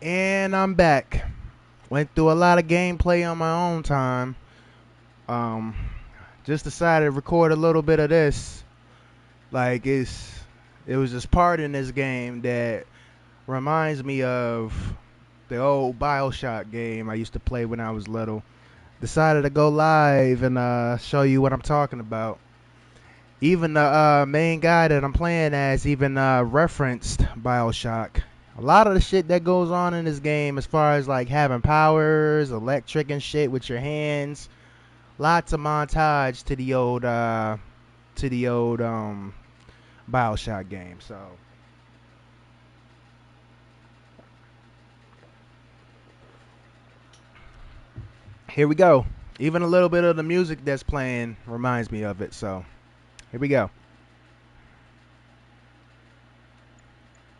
And I'm back. Went through a lot of gameplay on my own time. Just decided to record a little bit of this. Like it was this part in this game that reminds me of the old BioShock game I used to play when I was little. Decided to go live and show you what I'm talking about. Even the main guy that I'm playing as even referenced BioShock. A lot of the shit that goes on in this game as far as like having powers, electric and shit with your hands. Lots of montage to the old BioShock game. So here we go. Even a little bit of the music that's playing reminds me of it. So here we go.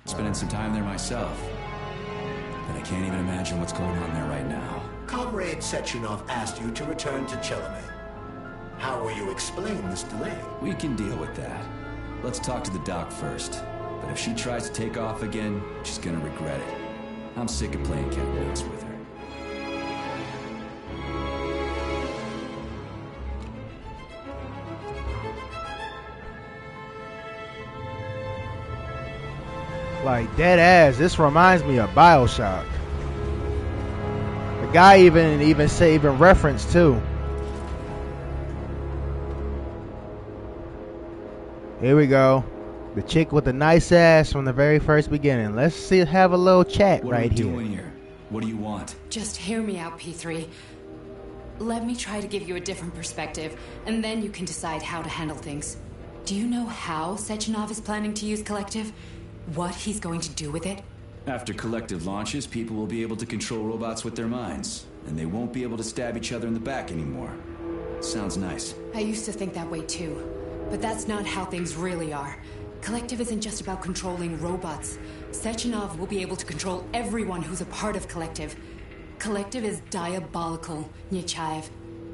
Spending some time there myself, but I can't even imagine what's going on there right now. Comrade Sechenov asked you to return to Chelome. How will you explain this delay? We can deal with that. Let's talk to the doc first. But if she tries to take off again, she's gonna regret it. I'm sick of playing cat and mouse with her. Like dead ass, this reminds me of BioShock. The guy even referenced too. Here we go. The chick with the nice ass from the very first beginning. Let's have a little chat right here. What are we doing here? What do you want? Just hear me out, P3. Let me try to give you a different perspective, and then you can decide how to handle things. Do you know how Sechenov is planning to use Collective? What he's going to do with it? After Collective launches, people will be able to control robots with their minds, and they won't be able to stab each other in the back anymore. Sounds nice. I used to think that way too, but that's not how things really are. Collective isn't just about controlling robots. Sechenov will be able to control everyone who's a part of Collective. Collective is diabolical, Nechayev.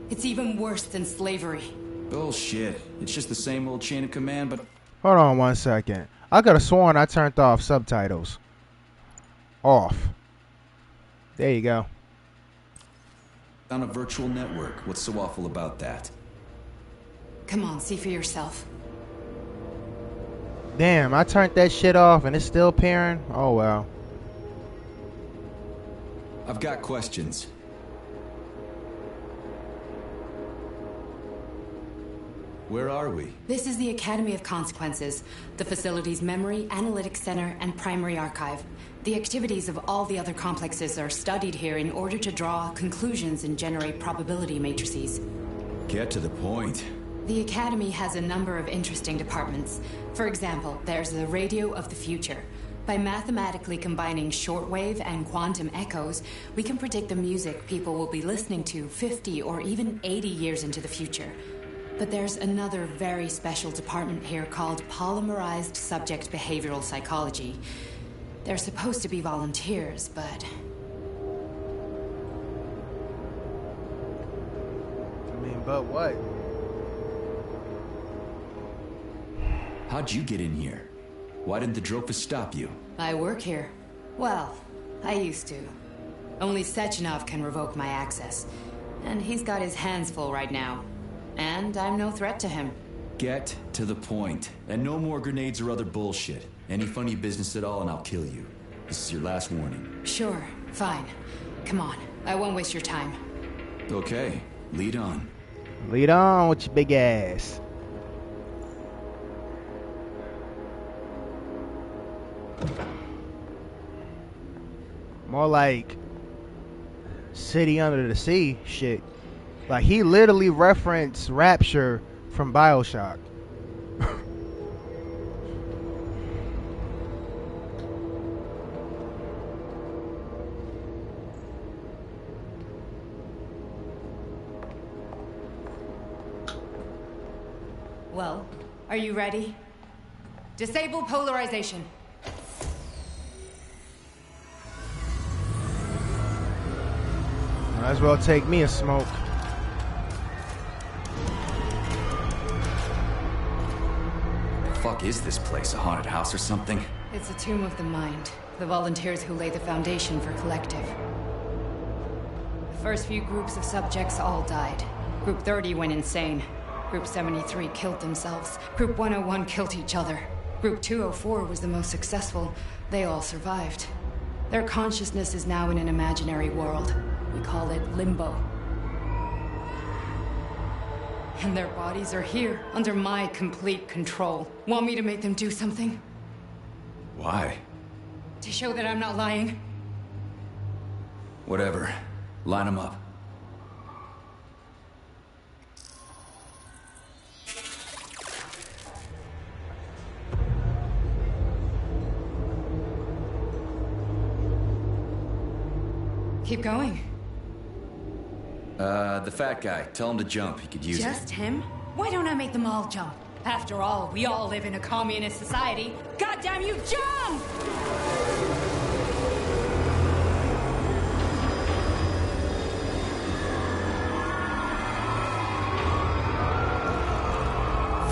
It's even worse than slavery. Bullshit. It's just the same old chain of command, but... Hold on 1 second. I could have sworn I turned off subtitles. Off. There you go. On a virtual network. What's so awful about that? Come on, see for yourself. Damn, I turned that shit off and it's still pairing? Oh well. I've got questions. Where are we? This is the Academy of Consequences, the facility's memory, analytics center, and primary archive. The activities of all the other complexes are studied here in order to draw conclusions and generate probability matrices. Get to the point. The Academy has a number of interesting departments. For example, there's the Radio of the Future. By mathematically combining shortwave and quantum echoes, we can predict the music people will be listening to 50 or even 80 years into the future. But there's another very special department here called Polymerized Subject Behavioral Psychology. They're supposed to be volunteers, but... I mean, but what? How'd you get in here? Why didn't the Drofus stop you? I work here. Well, I used to. Only Sechenov can revoke my access. And he's got his hands full right now. And I'm no threat to him. Get to the point. And no more grenades or other bullshit. Any funny business at all and I'll kill you. This is your last warning. Sure, fine. Come on, I won't waste your time. Okay, lead on. Lead on with your big ass. More like City Under the Sea shit. Like he literally referenced Rapture from BioShock. Well, are you ready? Disable polarization. Might as well take me a smoke. Fuck is this place? A haunted house or something? It's a tomb of the mind. the volunteers who lay the foundation for Collective. The first few groups of subjects all died. Group 30 went insane. Group 73 killed themselves. Group 101 killed each other. Group 204 was the most successful. They all survived. Their consciousness is now in an imaginary world. We call it Limbo. And their bodies are here, under my complete control. Want me to make them do something? Why? To show that I'm not lying? Whatever. Line them up. Keep going. The fat guy. Tell him to jump. He could use it. Just him? Why don't I make them all jump? After all, we all live in a communist society. Goddamn you, jump!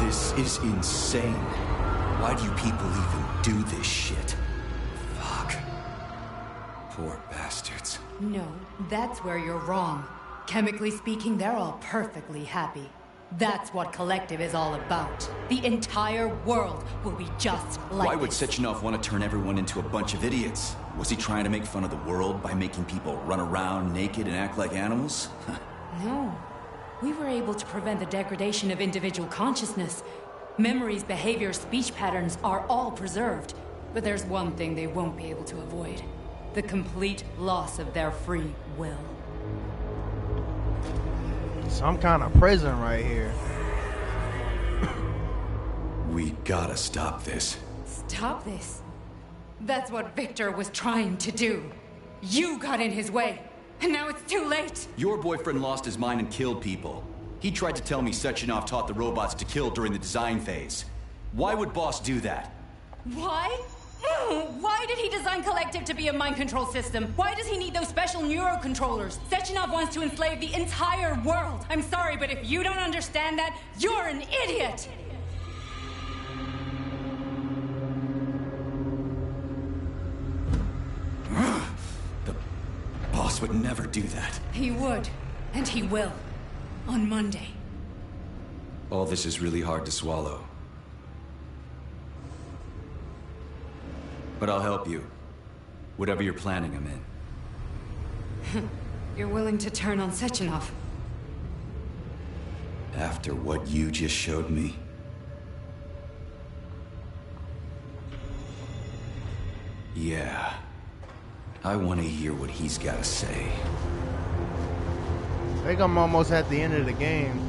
This is insane. Why do you people even do this shit? Fuck. Poor bastards. No, that's where you're wrong. Chemically speaking, they're all perfectly happy. That's what Collective is all about. The entire world will be just like Why would this. Sechenov want to turn everyone into a bunch of idiots? Was he trying to make fun of the world by making people run around naked and act like animals? No. We were able to prevent the degradation of individual consciousness. Memories, behavior, speech patterns are all preserved. But there's one thing they won't be able to avoid. The complete loss of their free will. Some kind of prison right here. We gotta stop this. Stop this. That's what Victor was trying to do. You got in his way, and now it's too late. Your boyfriend lost his mind and killed people. He tried to tell me Sechenov taught the robots to kill during the design phase. Why would Boss do that? Why? Why did he design Collective to be a mind control system? Why does he need those special neurocontrollers? Sechenov wants to enslave the entire world. I'm sorry, but if you don't understand that, you're an idiot! The Boss would never do that. He would, and he will. On Monday. All this is really hard to swallow. But I'll help you. Whatever you're planning, I'm in. You're willing to turn on Sechenov? After what you just showed me? Yeah. I want to hear what he's got to say. I think I'm almost at the end of the game.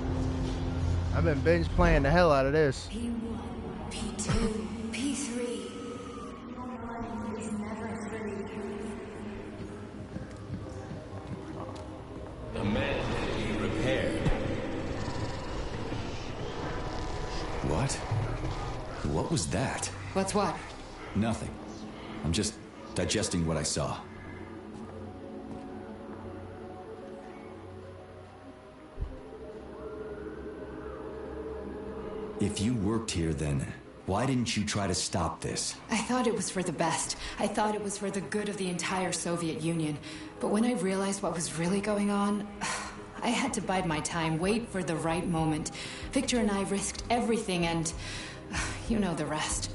I've been binge playing the hell out of this. P1, P2, P3. A man to be repaired. What? What was that? What's what? Nothing. I'm just digesting what I saw. If you worked here, then why didn't you try to stop this? I thought it was for the best. I thought it was for the good of the entire Soviet Union. But when I realized what was really going on, I had to bide my time, wait for the right moment. Victor and I risked everything and you know the rest.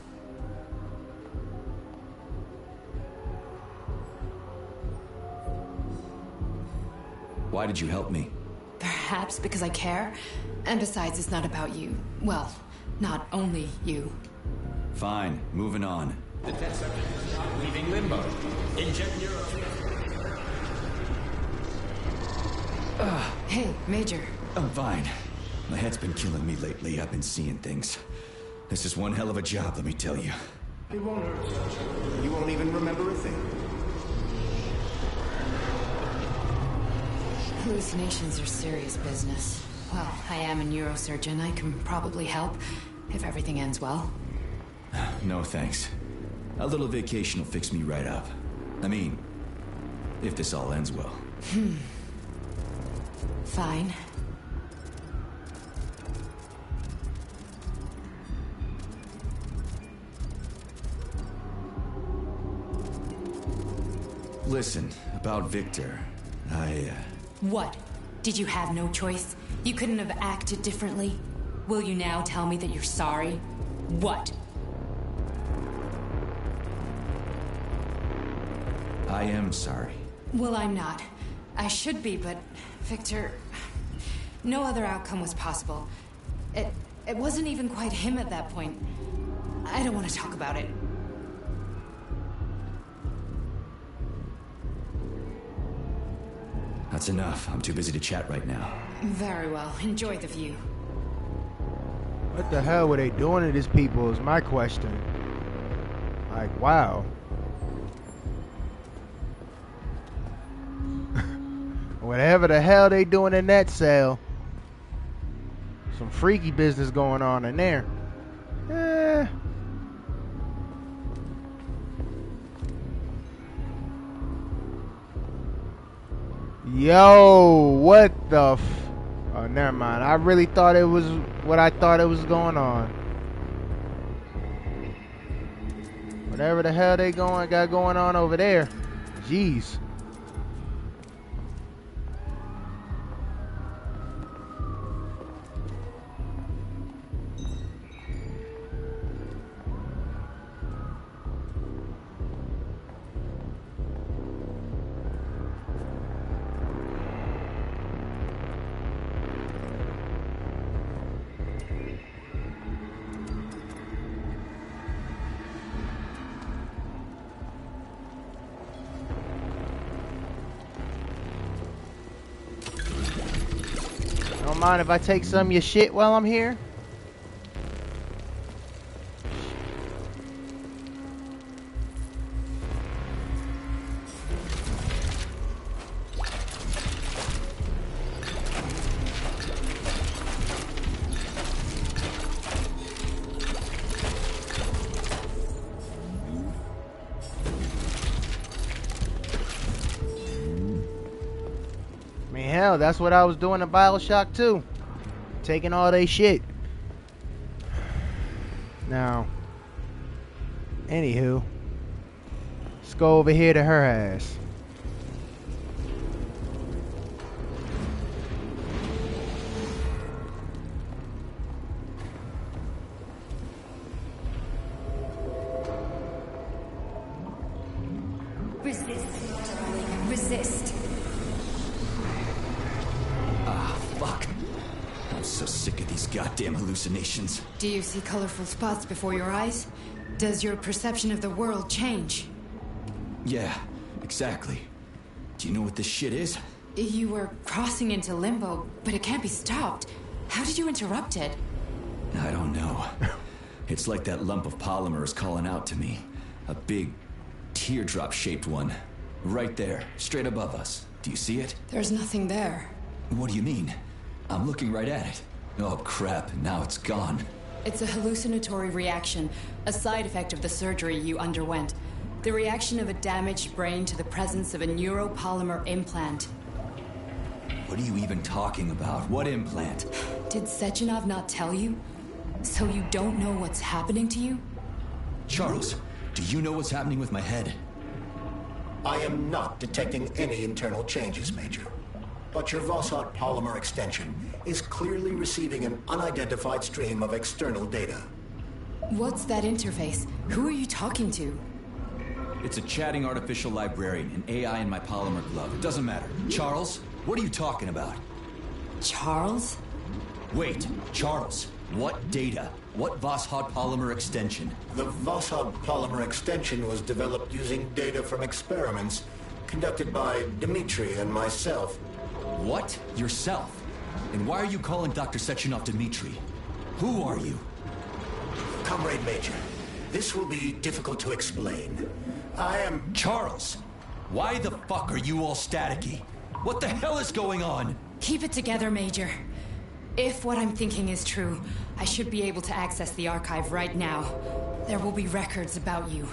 Why did you help me? Perhaps because I care. And besides, it's not about you. Well, not only you. Fine, moving on. The test subject is not leaving limbo. Inject neuro. Hey, Major. I'm fine. My head's been killing me lately. I've been seeing things. This is one hell of a job, let me tell you. It won't hurt. You won't even remember a thing. Hallucinations are serious business. Well, I am a neurosurgeon. I can probably help, if everything ends well. No thanks. A little vacation will fix me right up. I mean, if this all ends well. Fine. Listen, about Victor, What? Did you have no choice? You couldn't have acted differently? Will you now tell me that you're sorry? What? I am sorry. Well, I'm not. I should be, but Victor... No other outcome was possible. It wasn't even quite him at that point. I don't want to talk about it. That's enough. I'm too busy to chat right now. Very well. Enjoy the view. What the hell were they doing to these people is my question. Like, wow. Whatever the hell they doing in that cell. Some freaky business going on in there. Yo, what the oh, never mind. I really thought it was what I thought it was going on. Whatever the hell they got going on over there. Jeez. Don't mind if I take some of your shit while I'm here? Hell, that's what I was doing in BioShock 2. Taking all they shit. Now, anywho, let's go over here to her ass. Resist, darling. Resist. So sick of these goddamn hallucinations. Do you see colorful spots before your eyes? Does your perception of the world change? Yeah, exactly. Do you know what this shit is? You were crossing into limbo, but it can't be stopped. How did you interrupt it? I don't know. It's like that lump of polymer is calling out to me. A big, teardrop-shaped one. Right there, straight above us. Do you see it? There's nothing there. What do you mean? I'm looking right at it. Oh crap, now it's gone. It's a hallucinatory reaction, a side effect of the surgery you underwent. The reaction of a damaged brain to the presence of a neuropolymer implant. What are you even talking about? What implant? Did Sechenov not tell you? So you don't know what's happening to you? Charles, do you know what's happening with my head? I am not detecting any internal changes, Major. But your Vossot polymer extension is clearly receiving an unidentified stream of external data. What's that interface? Who are you talking to? It's a chatting artificial librarian, an AI in my polymer glove. It doesn't matter. Charles, what are you talking about? Charles? Wait, Charles, what data? What Vossot polymer extension? The Vossot polymer extension was developed using data from experiments conducted by Dmitri and myself. What? Yourself? And why are you calling Dr. Sechenov Dmitri? Who are you? Comrade Major, this will be difficult to explain. I am... Charles! Why the fuck are you all staticky? What the hell is going on? Keep it together, Major. If what I'm thinking is true, I should be able to access the archive right now. There will be records about you.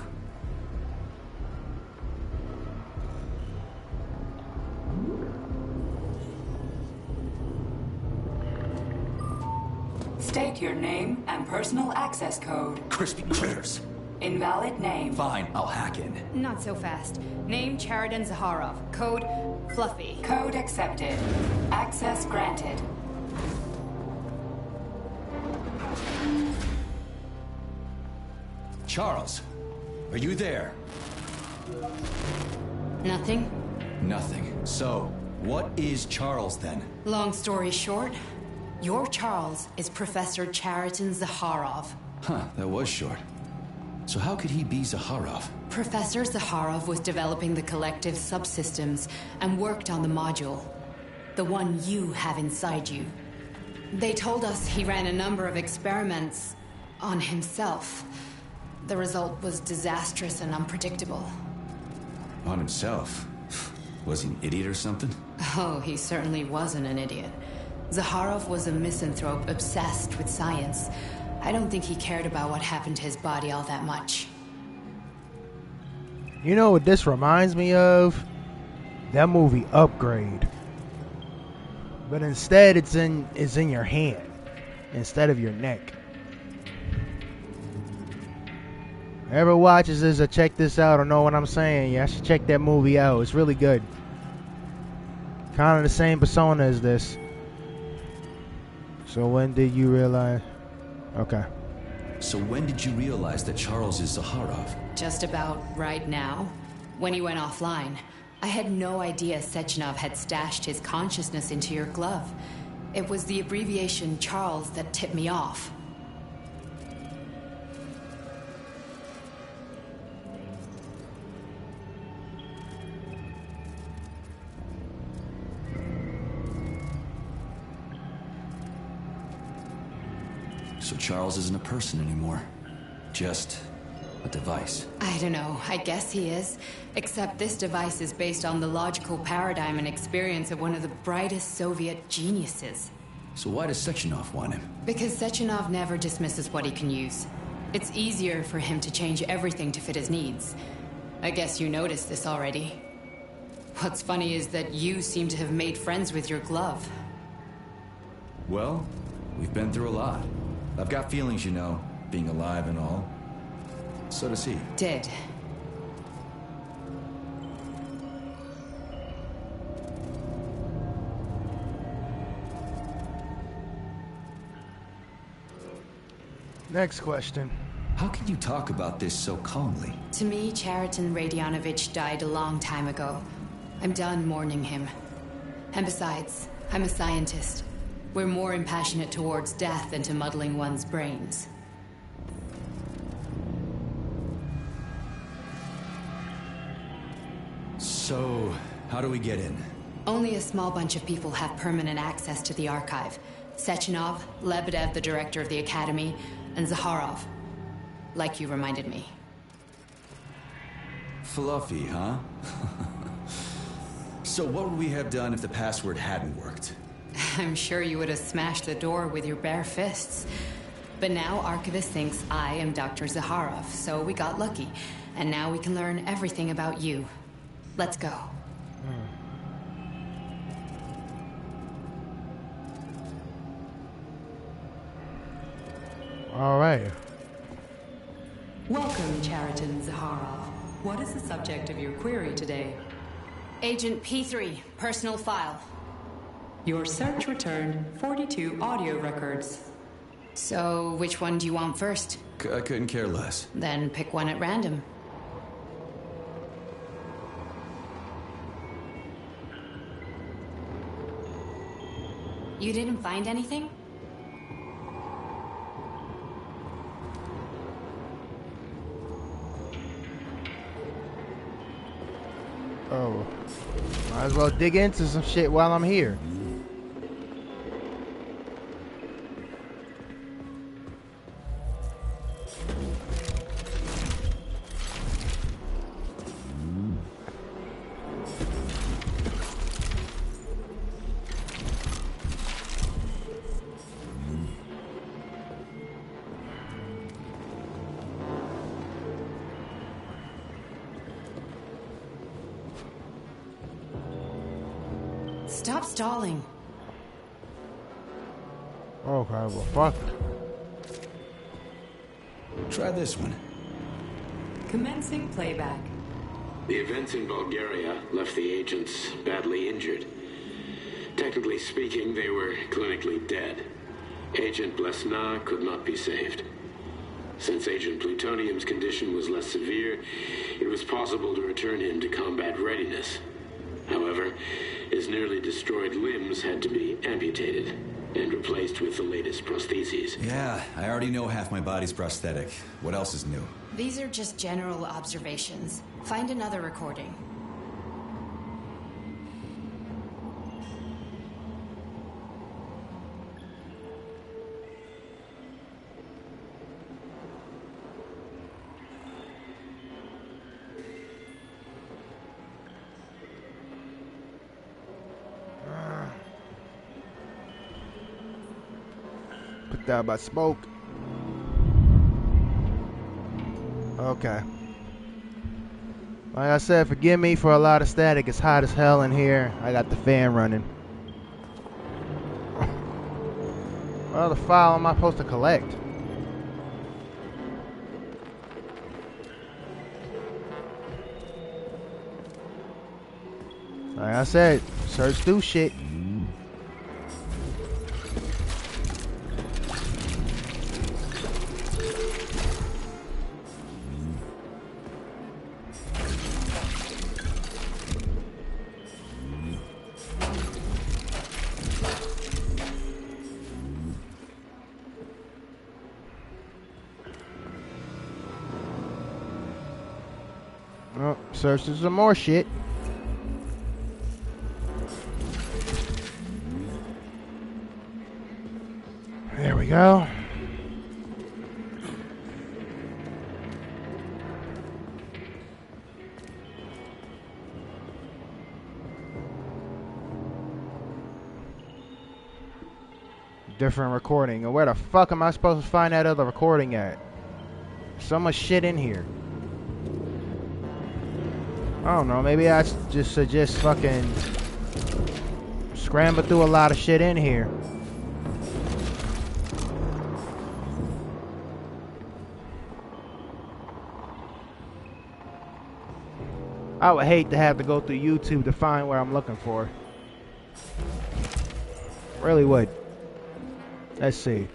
State your name and personal access code. Crispy critters. Invalid name. Fine, I'll hack in. Not so fast. Name Chariton Zaharov. Code Fluffy. Code accepted. Access granted. Charles, are you there? Nothing? Nothing. So, what is Charles then? Long story short, your Charles is Professor Chariton Zaharov. Huh, that was short. So how could he be Zaharov? Professor Zaharov was developing the collective subsystems and worked on the module. The one you have inside you. They told us he ran a number of experiments on himself. The result was disastrous and unpredictable. On himself? Was he an idiot or something? Oh, he certainly wasn't an idiot. Zaharov was a misanthrope obsessed with science. I don't think he cared about what happened to his body all that much. You know what this reminds me of? That movie Upgrade. But instead it's in your hand instead of your neck. Whoever watches this or check this out or know what I'm saying, yeah, I should check that movie out. It's really good. Kind of the same persona as this. So when did you realize? Okay. So when did you realize that Charles is Zaharov? Just about right now. When he went offline. I had no idea Sechenov had stashed his consciousness into your glove. It was the abbreviation Charles that tipped me off. So Charles isn't a person anymore. Just a device. I don't know. I guess he is. Except this device is based on the logical paradigm and experience of one of the brightest Soviet geniuses. So why does Sechenov want him? Because Sechenov never dismisses what he can use. It's easier for him to change everything to fit his needs. I guess you noticed this already. What's funny is that you seem to have made friends with your glove. Well, we've been through a lot. I've got feelings, you know, being alive and all. So does he. Did. Next question. How can you talk about this so calmly? To me, Chariton Radionovich died a long time ago. I'm done mourning him. And besides, I'm a scientist. We're more impassionate towards death than to muddling one's brains. So, how do we get in? Only a small bunch of people have permanent access to the archive. Sechenov, Lebedev, the director of the Academy, and Zaharov. Like you reminded me. Fluffy, huh? So what would we have done if the password hadn't worked? I'm sure you would have smashed the door with your bare fists. But now Archivist thinks I am Dr. Zaharov, so we got lucky. And now we can learn everything about you. Let's go. All right. Welcome, Chariton Zaharov. What is the subject of your query today? Agent P3, personal file. Your search returned 42 audio records. So, which one do you want first? I couldn't care less. Then pick one at random. You didn't find anything? Oh. Might as well dig into some shit while I'm here. Stop stalling. Okay, well, fuck. Try this one. Commencing playback. The events in Bulgaria left the agents badly injured. Technically speaking, they were clinically dead. Agent Blesna could not be saved. Since Agent Plutonium's condition was less severe, it was possible to return him to combat readiness. However, his nearly destroyed limbs had to be amputated and replaced with the latest prostheses. Yeah, I already know half my body's prosthetic. What else is new? These are just general observations. Find another recording. Put that by smoke. Okay. Like I said, forgive me for a lot of static. It's hot as hell in here. I got the fan running. What other file am I supposed to collect? Like I said, search through shit. Oh, searching some more shit. There we go. Different recording. And where the fuck am I supposed to find that other recording at? So much shit in here. I don't know, maybe I just suggest fucking scramble through a lot of shit in here. I would hate to have to go through YouTube to find where I'm looking for. Really would. Let's see.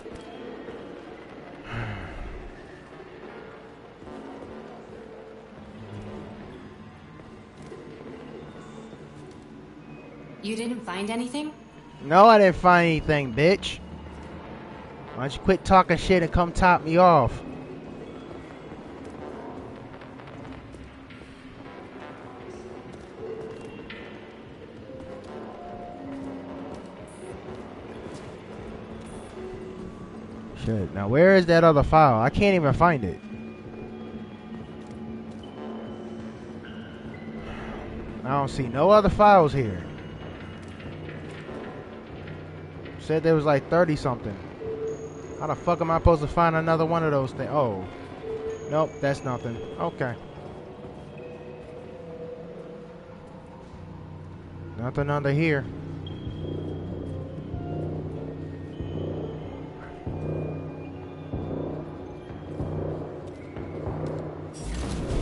You didn't find anything? No, I didn't find anything, bitch. Why don't you quit talking shit and come top me off? Shit, now where is that other file? I can't even find it. I don't see no other files here. Said there was like 30 something. How the fuck am I supposed to find another one of those things? Oh. Nope, that's nothing. Okay. Nothing under here.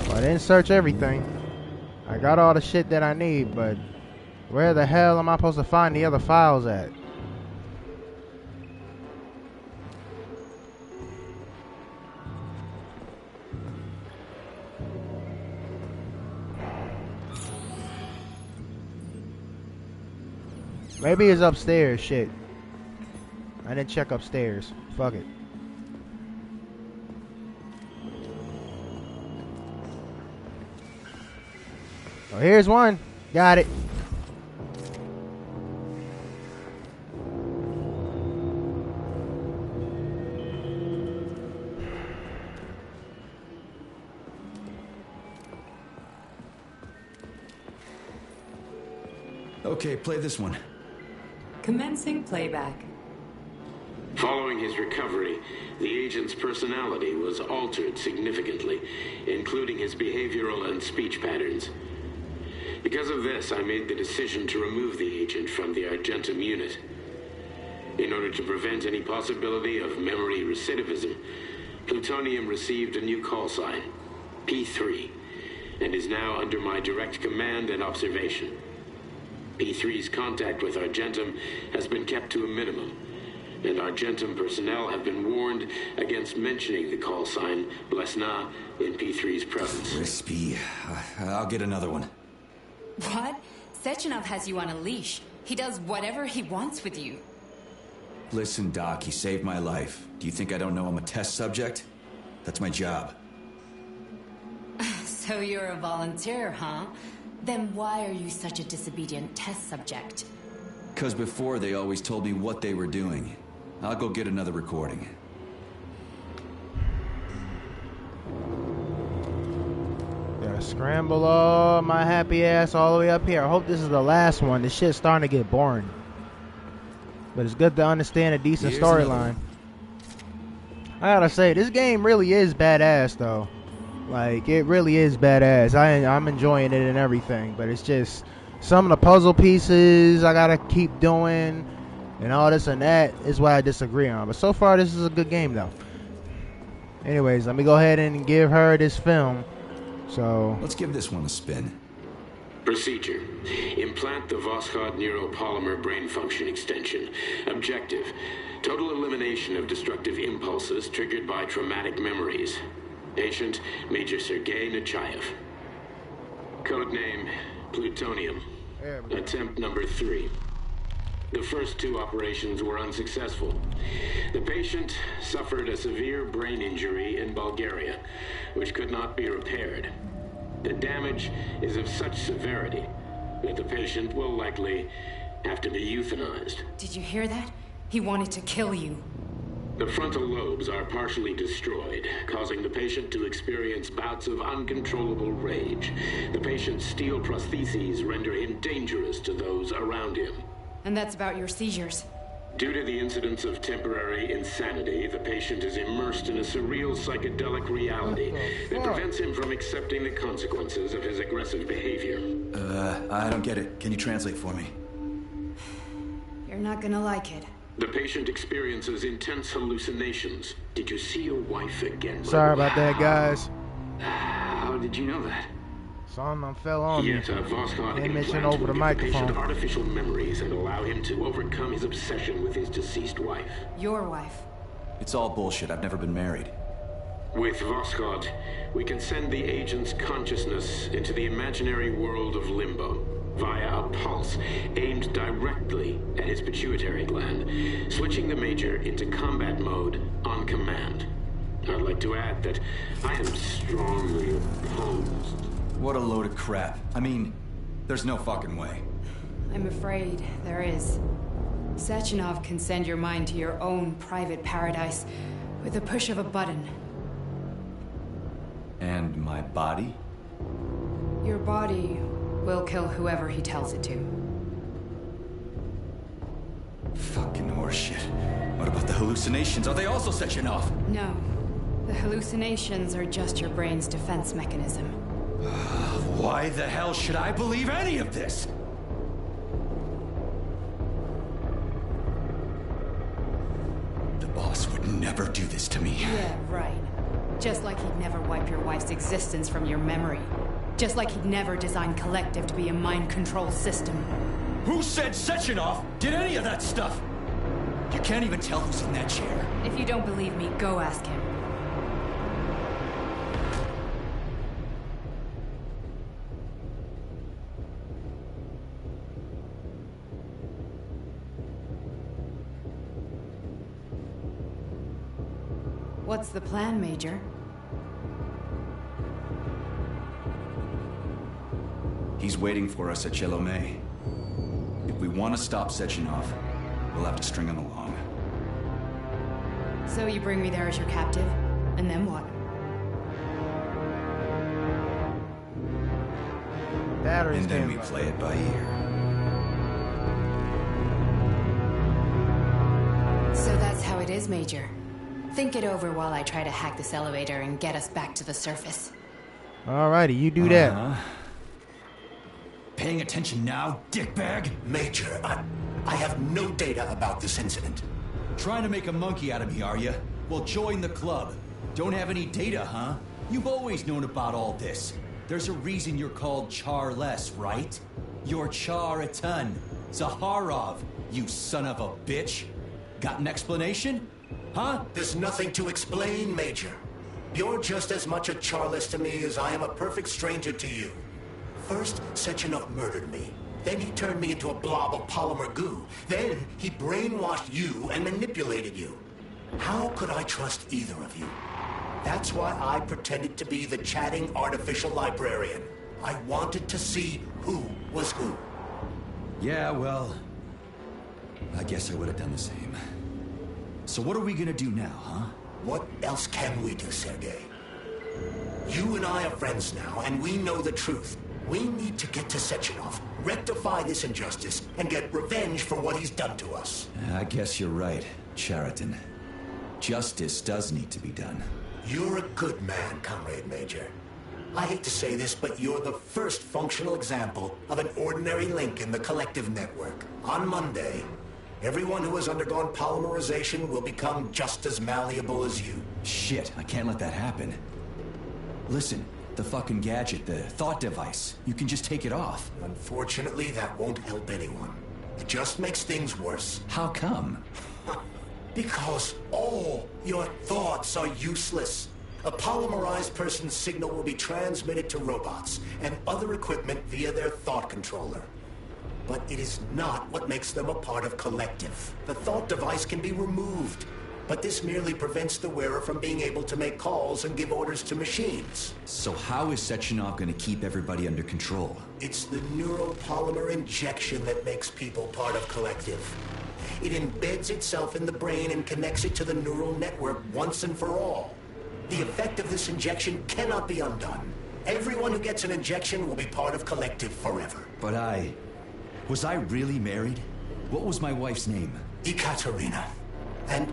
Well, I didn't search everything. I got all the shit that I need, but where the hell am I supposed to find the other files at? Maybe it's upstairs, shit. I didn't check upstairs. Fuck it. Oh, here's one. Got it. Okay, play this one. Commencing playback. Following his recovery, the agent's personality was altered significantly, including his behavioral and speech patterns. Because of this, I made the decision to remove the agent from the Argentum unit. In order to prevent any possibility of memory recidivism, Plutonium received a new call sign. P3, and is now under my direct command and observation. P3's contact with Argentum has been kept to a minimum, and Argentum personnel have been warned against mentioning the call sign Blesna in P3's presence. Crispy. I'll get another one. What? Sechenov has you on a leash. He does whatever he wants with you. Listen, Doc, he saved my life. Do you think I don't know I'm a test subject? That's my job. So you're a volunteer, huh? Then why are you such a disobedient test subject? 'Cause before they always told me what they were doing. I'll go get another recording. Gotta scramble all my happy ass all the way up here. I hope this is the last one. This shit's starting to get boring. But it's good to understand a decent storyline. I gotta say, this game really is badass, though. Like, it really is badass. I'm enjoying it and everything. But it's just some of the puzzle pieces I gotta keep doing and all this and that is what I disagree on. But so far, this is a good game, though. Anyways, let me go ahead and give her this film. So let's give this one a spin. Procedure. Implant the Voskhod neuropolymer brain function extension. Objective. Total elimination of destructive impulses triggered by traumatic memories. Patient, Major Sergei Nechayev. Codename, Plutonium. Attempt number 3. The first 2 operations were unsuccessful. The patient suffered a severe brain injury in Bulgaria, which could not be repaired. The damage is of such severity that the patient will likely have to be euthanized. Did you hear that? He wanted to kill you. The frontal lobes are partially destroyed, causing the patient to experience bouts of uncontrollable rage. The patient's steel prostheses render him dangerous to those around him. And that's about your seizures. Due to the incidence of temporary insanity, the patient is immersed in a surreal psychedelic reality that prevents him from accepting the consequences of his aggressive behavior. I don't get it. Can you translate for me? You're not gonna like it. The patient experiences intense hallucinations. Did you see your wife again? Sorry about that, guys. How did you know that? Something fell on me. Yet Voskhod Mention over the microphone. Patient artificial memories and allow him to overcome his obsession with his deceased wife. Your wife. It's all bullshit. I've never been married. With Voskhod, we can send the agent's consciousness into the imaginary world of limbo via a pulse aimed directly at his pituitary gland, switching the Major into combat mode on command. I'd like to add that I am strongly opposed. What a load of crap. I mean, there's no fucking way. I'm afraid there is. Sechenov can send your mind to your own private paradise with the push of a button. And my body? Your body will kill whoever he tells it to. Fucking horseshit. What about the hallucinations? Are they also Sechenov? No. The hallucinations are just your brain's defense mechanism. Why the hell should I believe any of this? The boss would never do this to me. Yeah, right. Just like he'd never wipe your wife's existence from your memory. Just like he'd never design Collective to be a mind control system. Who said Sechenov did any of that stuff? You can't even tell who's in that chair. If you don't believe me, go ask him. What's the plan, Major? He's waiting for us at Chelomey. If we want to stop Sechenov, we'll have to string him along. So you bring me there as your captive, and then what? And then we play it by ear. So that's how it is, Major. Think it over while I try to hack this elevator and get us back to the surface. Alrighty, you do that. Paying attention now, dickbag? Major, I have no data about this incident. Trying to make a monkey out of me, are you? Well, join the club. Don't have any data, huh? You've always known about all this. There's a reason you're called Charless, right? You're Char-a-ton. Zaharov, you son of a bitch. Got an explanation? Huh? There's nothing to explain, Major. You're just as much a Charless to me as I am a perfect stranger to you. First, Sechenov murdered me. Then he turned me into a blob of polymer goo. Then he brainwashed you and manipulated you. How could I trust either of you? That's why I pretended to be the chatting artificial librarian. I wanted to see who was who. Yeah, well, I guess I would have done the same. So what are we gonna do now, huh? What else can we do, Sergei? You and I are friends now, and we know the truth. We need to get to Sechenov, rectify this injustice, and get revenge for what he's done to us. I guess you're right, Chariton. Justice does need to be done. You're a good man, Comrade Major. I hate to say this, but you're the first functional example of an ordinary link in the collective network. On Monday, everyone who has undergone polymerization will become just as malleable as you. Shit, I can't let that happen. Listen, the fucking gadget, the thought device, you can just take it off. Unfortunately, that won't help anyone. It just makes things worse. How come? Because all your thoughts are useless. A polymerized person's signal will be transmitted to robots and other equipment via their thought controller. But it is not what makes them a part of collective. The thought device can be removed, but this merely prevents the wearer from being able to make calls and give orders to machines. So how is Sechenov gonna keep everybody under control? It's the neural polymer injection that makes people part of collective. It embeds itself in the brain and connects it to the neural network once and for all. The effect of this injection cannot be undone. Everyone who gets an injection will be part of collective forever. But was I really married? What was my wife's name? Ekaterina. And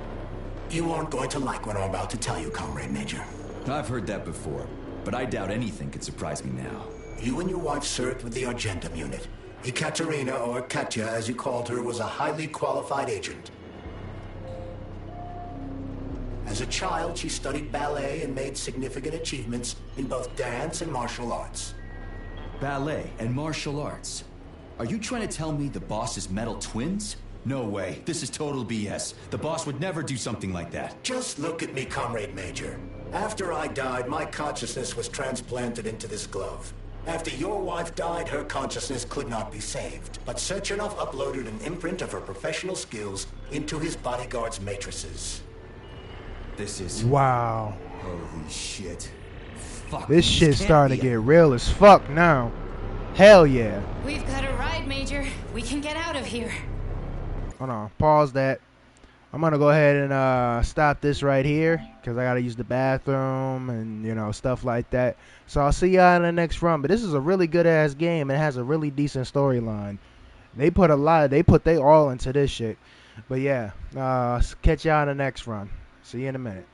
you aren't going to like what I'm about to tell you, Comrade Major. I've heard that before, but I doubt anything could surprise me now. You and your wife served with the Argentum unit. Ekaterina, or Katya as you called her, was a highly qualified agent. As a child, she studied ballet and made significant achievements in both dance and martial arts. Ballet and martial arts? Are you trying to tell me the boss is metal twins? No way. This is total BS. The boss would never do something like that. Just look at me, Comrade Major. After I died, my consciousness was transplanted into this glove. After your wife died, her consciousness could not be saved. But Sechenov uploaded an imprint of her professional skills into his bodyguard's matrices. This is... Wow. Holy shit. Fuck. This shit's starting to get real as fuck now. Hell yeah. We've got a ride, Major. We can get out of here. Hold on. Pause that. I'm going to go ahead and stop this right here because I got to use the bathroom and, you know, stuff like that. So I'll see y'all in the next run. But this is a really good-ass game. It has a really decent storyline. They put they all into this shit. But yeah, catch y'all in the next run. See you in a minute.